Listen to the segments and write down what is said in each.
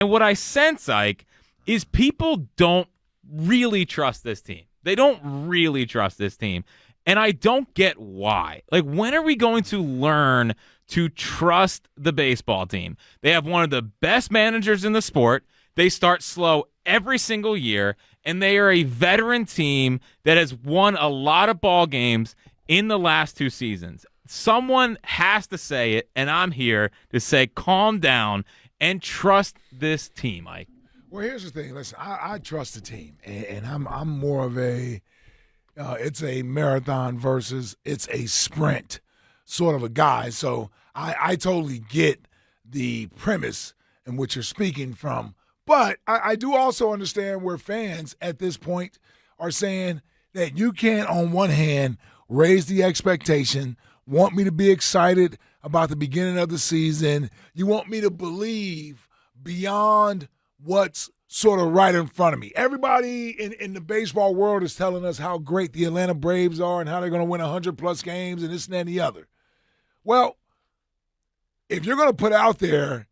And what I sense, Ike, is people don't really trust this team. They don't really trust this team. And I don't get why. Like, when are we going to learn to trust the baseball team? They have one of the best managers in the sport. They start slow every single year, and they are a veteran team that has won a lot of ball games in the last 2 seasons. Someone has to say it, and I'm here to say calm down and trust this team, Mike. Well, here's the thing. Listen, I trust the team, and I'm more of a it's a marathon versus it's a sprint sort of a guy. So I totally get the premise in which you're speaking from. But I do also understand where fans at this point are saying that you can't, on one hand, raise the expectation, want me to be excited about the beginning of the season. You want me to believe beyond what's sort of right in front of me. Everybody in the baseball world is telling us how great the Atlanta Braves are and how they're going to win 100-plus games and this and that and the other. Well, if you're going to put out there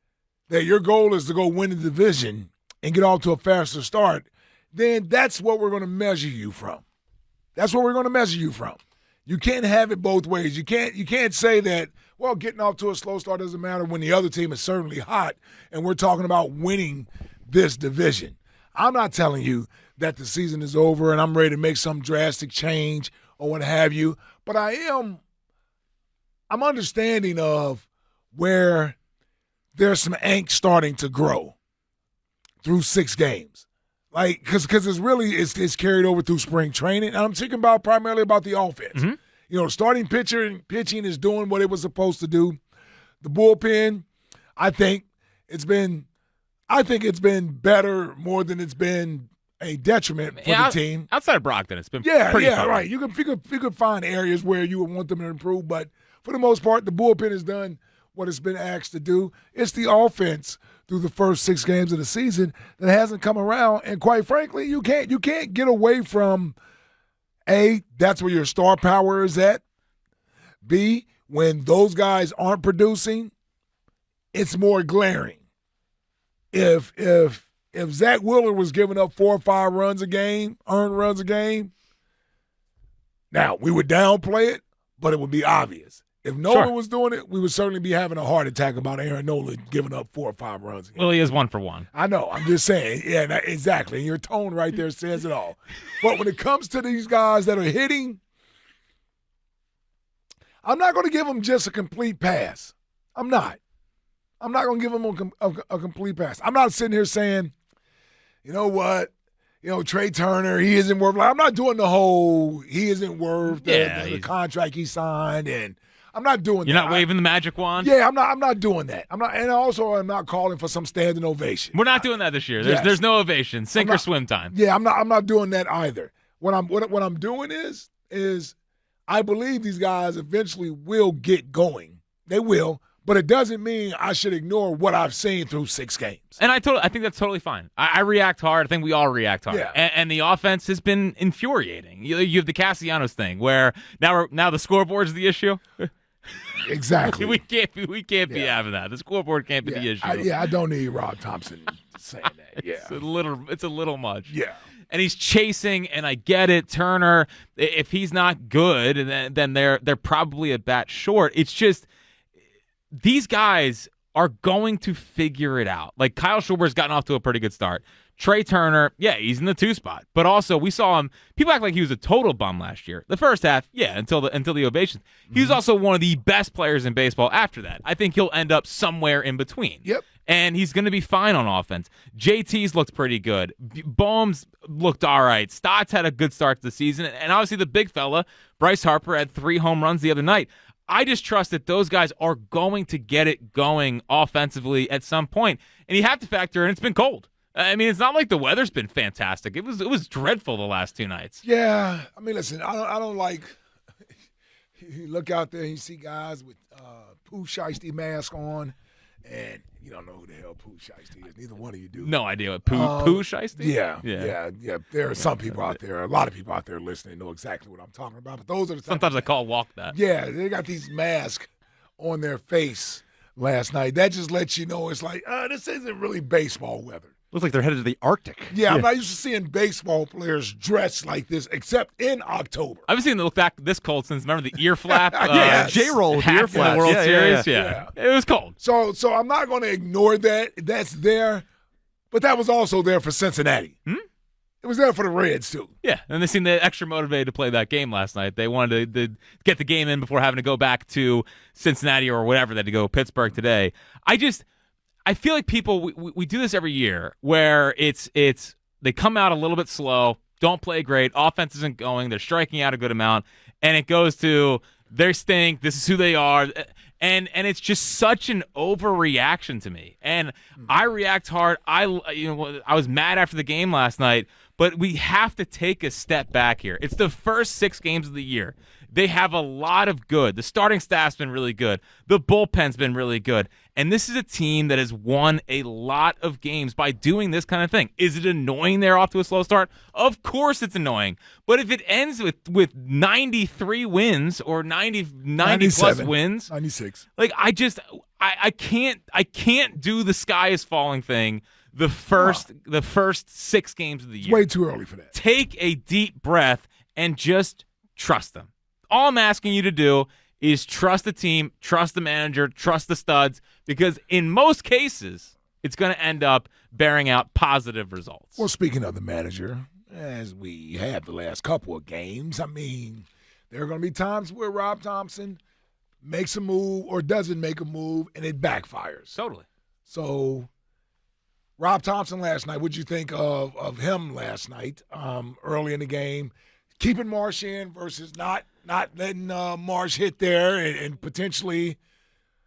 that your goal is to go win the division and get off to a faster start, then that's what we're going to measure you from. That's what we're going to measure you from. You can't have it both ways. You can't say that, well, getting off to a slow start doesn't matter when the other team is certainly hot and we're talking about winning this division. I'm not telling you that the season is over and I'm ready to make some drastic change or what have you, but I'm understanding of where there's some angst starting to grow through 6 games. Like, because it's carried over through spring training. And I'm thinking primarily about the offense. Mm-hmm. You know, starting pitching is doing what it was supposed to do. The bullpen, I think it's been better more than it's been a detriment for the team. Outside of Brockton, it's been pretty fun. Right. You could find areas where you would want them to improve, but for the most part, the bullpen has done what it's been asked to do. It's the offense through the first 6 games of the season that hasn't come around, and quite frankly, you can't get away from A, that's where your star power is at. B, when those guys aren't producing, it's more glaring. If Zach Wheeler was giving up 4 or 5 runs a game, earned runs a game, now we would downplay it, but it would be obvious. If Nolan was doing it, we would certainly be having a heart attack about Aaron Nolan giving up 4 or 5 runs a game. Well, he is 1 for 1. I know. I'm just saying. Yeah, exactly. And your tone right there says it all. But when it comes to these guys that are hitting, I'm not going to give them just a complete pass. I'm not going to give them a complete pass. I'm not sitting here saying, you know what? You know, Trey Turner, he isn't worth – I'm not doing the whole he isn't worth the contract he signed, and I'm not doing that. You're not waving the magic wand? Yeah, I'm not doing that. I'm not calling for some standing ovation. We're not doing that this year. There's no ovation. Sink or swim time. Yeah, I'm not doing that either. What I'm doing is I believe these guys eventually will get going. They will. But it doesn't mean I should ignore what I've seen through 6 games. And I think that's totally fine. I react hard. I think we all react hard. Yeah. And the offense has been infuriating. You have the Castellanos thing where now the scoreboard is the issue. Exactly. we can't be having that. The scoreboard can't be the issue. I don't need Rob Thompson saying that. Yeah. It's a little much. Yeah. And he's chasing, and I get it. Turner, if he's not good, then they're probably a bat short. It's just these guys are going to figure it out. Like, Kyle Schwarber's gotten off to a pretty good start. Trey Turner, yeah, he's in the 2 spot. But also, we saw him. People act like he was a total bum last year. The first half, yeah, until the ovations. He was also one of the best players in baseball after that. I think he'll end up somewhere in between. Yep. And he's going to be fine on offense. JT's looked pretty good. Bohm's looked all right. Stotts had a good start to the season. And obviously the big fella, Bryce Harper, had 3 home runs the other night. I just trust that those guys are going to get it going offensively at some point. And you have to factor in it's been cold. I mean, it's not like the weather's been fantastic. It was dreadful the last 2 nights. Yeah. I mean, listen, I don't like – you look out there and you see guys with Pooh Shiesty mask on, and you don't know who the hell Pooh Shiesty is. Neither one of you do. No idea what Pooh Shiesty? Yeah. There are some people out there, a lot of people out there listening know exactly what I'm talking about. But those are the sometimes I call walk that. Yeah, they got these masks on their face last night. That just lets you know it's like, this isn't really baseball weather. Looks like they're headed to the Arctic. Yeah, I'm not used to seeing baseball players dressed like this, except in October. I haven't seen them look back this cold since, remember the ear flap? J-roll with the ear flap. In the World Series. Yeah. It was cold. So I'm not going to ignore that. That's there. But that was also there for Cincinnati. It was there for the Reds, too. Yeah, and they seemed extra motivated to play that game last night. They wanted to get the game in before having to go back to Cincinnati or whatever. They had to go to Pittsburgh today. I feel like people, we do this every year where it's they come out a little bit slow, don't play great, offense isn't going, they're striking out a good amount, and it goes to they stink, this is who they are, and it's just such an overreaction to me. And I react hard. I was mad after the game last night, but we have to take a step back here. It's the first 6 games of the year. They have a lot of good. The starting staff's been really good. The bullpen's been really good. And this is a team that has won a lot of games by doing this kind of thing. Is it annoying they're off to a slow start? Of course it's annoying. But if it ends with 93 wins or 90 plus wins, 96. Like I can't do the sky is falling thing the first 6 games of the year. It's way too early for that. Take a deep breath and just trust them. All I'm asking you to do is trust the team, trust the manager, trust the studs, because in most cases, it's going to end up bearing out positive results. Well, speaking of the manager, as we have the last couple of games, I mean, there are going to be times where Rob Thompson makes a move or doesn't make a move, and it backfires. Totally. So, Rob Thompson last night, what'd you think of him last night, early in the game? Keeping Marsh in versus not letting Marsh hit there and potentially,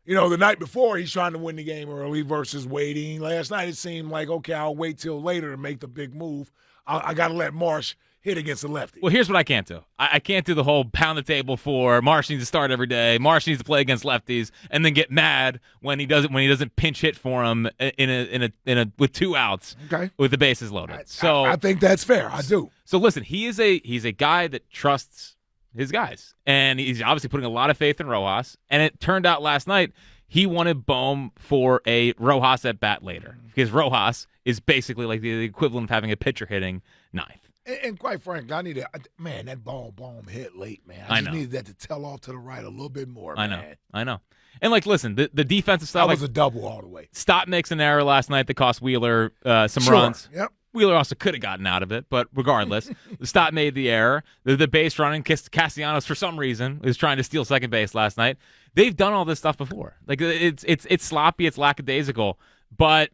the night before he's trying to win the game early versus waiting. Last night it seemed like, okay, I'll wait till later to make the big move. I got to let Marsh hit against the lefty. Well, here's what I can't do. I can't do the whole pound the table for Marsh needs to start every day. Marsh needs to play against lefties, and then get mad when he doesn't pinch hit for him with 2 outs. Okay. With the bases loaded. I think that's fair. I do. So listen, he's a guy that trusts his guys, and he's obviously putting a lot of faith in Rojas. And it turned out last night he wanted Bohm for a Rojas at bat later, because Rojas is basically like the equivalent of having a pitcher hitting 9th. And quite frankly, that ball Bohm hit late, man. I just needed that to tell off to the right a little bit more, man. I know. And, listen, the defensive stuff. That was a double all the way. Stott makes an error last night that cost Wheeler some runs. Yep. Wheeler also could have gotten out of it, but regardless, Stott made the error. The base running, Castellanos, for some reason, was trying to steal second base last night. They've done all this stuff before. Like, it's sloppy, it's lackadaisical, but...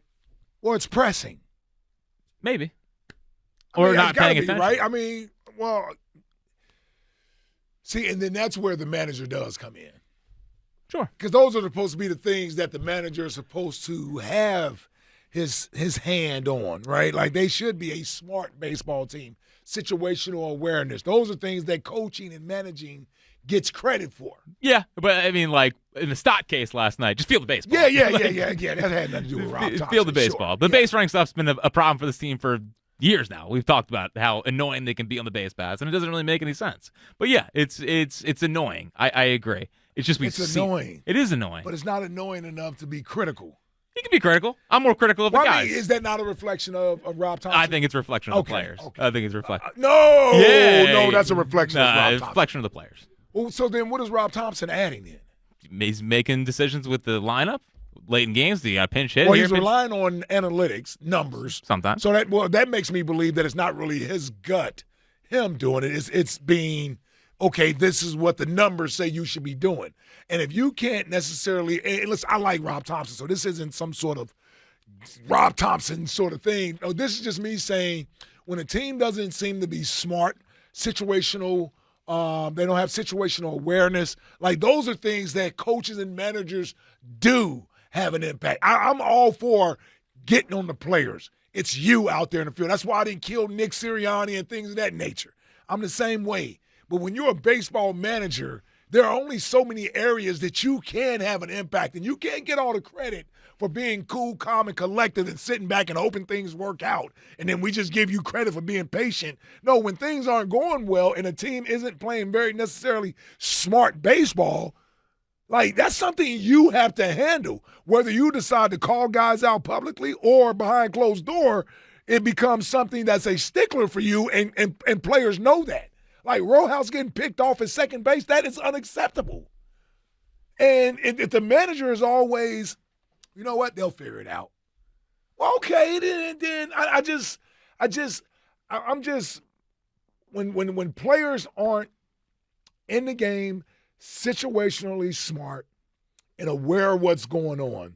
Well, it's pressing. Maybe. Or not paying attention. Right? I mean, see, and then that's where the manager does come in. Sure. Because those are supposed to be the things that the manager is supposed to have his hand on, right? Like, they should be a smart baseball team. Situational awareness. Those are things that coaching and managing gets credit for. Yeah, but I mean, like in the Stott case last night, just feel the baseball. Yeah. That had nothing to do with Rob Thompson. Feel the baseball. The base running stuff's been a problem for this team for years now. We've talked about how annoying they can be on the base paths, and it doesn't really make any sense. But yeah, it's annoying. I agree. It's just annoying. It is annoying, but it's not annoying enough to be critical. You can be critical. I'm more critical of the guys. I mean, is that not a reflection of Rob Thompson? I think it's a reflection of the players. Okay. I think it's a reflection. No, that's a reflection of Rob Thompson. It's a reflection of the players. Well, so then what is Rob Thompson adding in? He's making decisions with the lineup late in games. Do you got pinch hit? Well, he's relying on analytics, numbers. Sometimes. So that makes me believe that it's not really his gut, him doing it. It's being, okay, this is what the numbers say you should be doing. And if you can't necessarily, and listen, I like Rob Thompson, so this isn't some sort of Rob Thompson sort of thing. No, this is just me saying when a team doesn't seem to be smart, situational, they don't have situational awareness, like those are things that coaches and managers do have an impact. I'm all for getting on the players. It's you out there in the field. That's why I didn't kill Nick Sirianni and things of that nature. I'm the same way. But when you're a baseball manager, there are only so many areas that you can have an impact, and you can't get all the credit for being cool, calm, and collected and sitting back and hoping things work out, and then we just give you credit for being patient. No, when things aren't going well and a team isn't playing very necessarily smart baseball, Like, that's something you have to handle. Whether you decide to call guys out publicly or behind closed door, it becomes something that's a stickler for you, and players know that. Like, Rojas getting picked off at second base, that is unacceptable. And if the manager is always, you know what, they'll figure it out. Well, okay, then I'm just when players aren't in the game, situationally smart and aware of what's going on,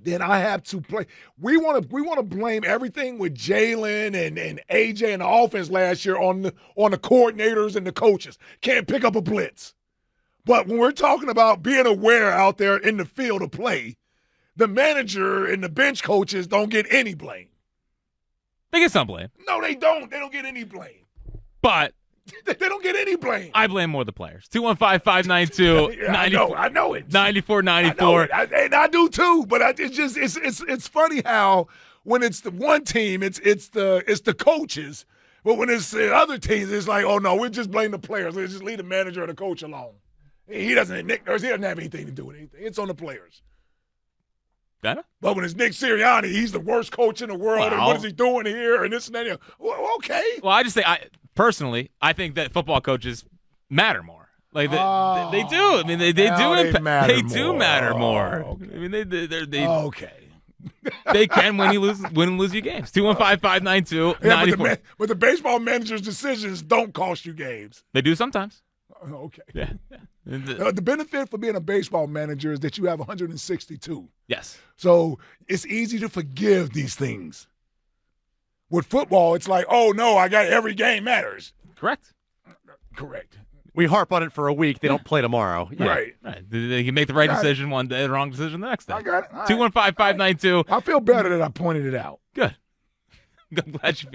then I have to play. We want to blame everything with Jalen and AJ and the offense last year on the coordinators and the coaches. Can't pick up a blitz. But when we're talking about being aware out there in the field of play, the manager and the bench coaches don't get any blame. They get some blame. No, they don't. They don't get any blame. But they don't get any blame. I blame more the players. 215-592-9494. I know it. 94-94. I do too. But it's funny how when it's the one team, it's the coaches. But when it's the other teams, it's like, oh no, we just blame the players. Let's just leave the manager or the coach alone. He doesn't have anything to do with anything. It's on the players. Better? But when it's Nick Sirianni, he's the worst coach in the world, and what is he doing here, and this and that. Well, okay. Well, I just say, personally, I think that football coaches matter more. Like they do. I mean, they do matter more. Okay. I mean, they okay. They can win and lose you games. 215-592-94. Yeah, but the baseball manager's decisions don't cost you games. They do sometimes. Okay. Yeah. The benefit for being a baseball manager is that you have 162. Yes. So it's easy to forgive these things. With football, it's like, oh, no, I got every game matters. Correct. We harp on it for a week. They don't play tomorrow. Yeah. Right. They can make the right decision one day, the wrong decision the next day. I got it. 215-592. I feel better that I pointed it out. Good.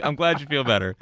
I'm glad you feel better.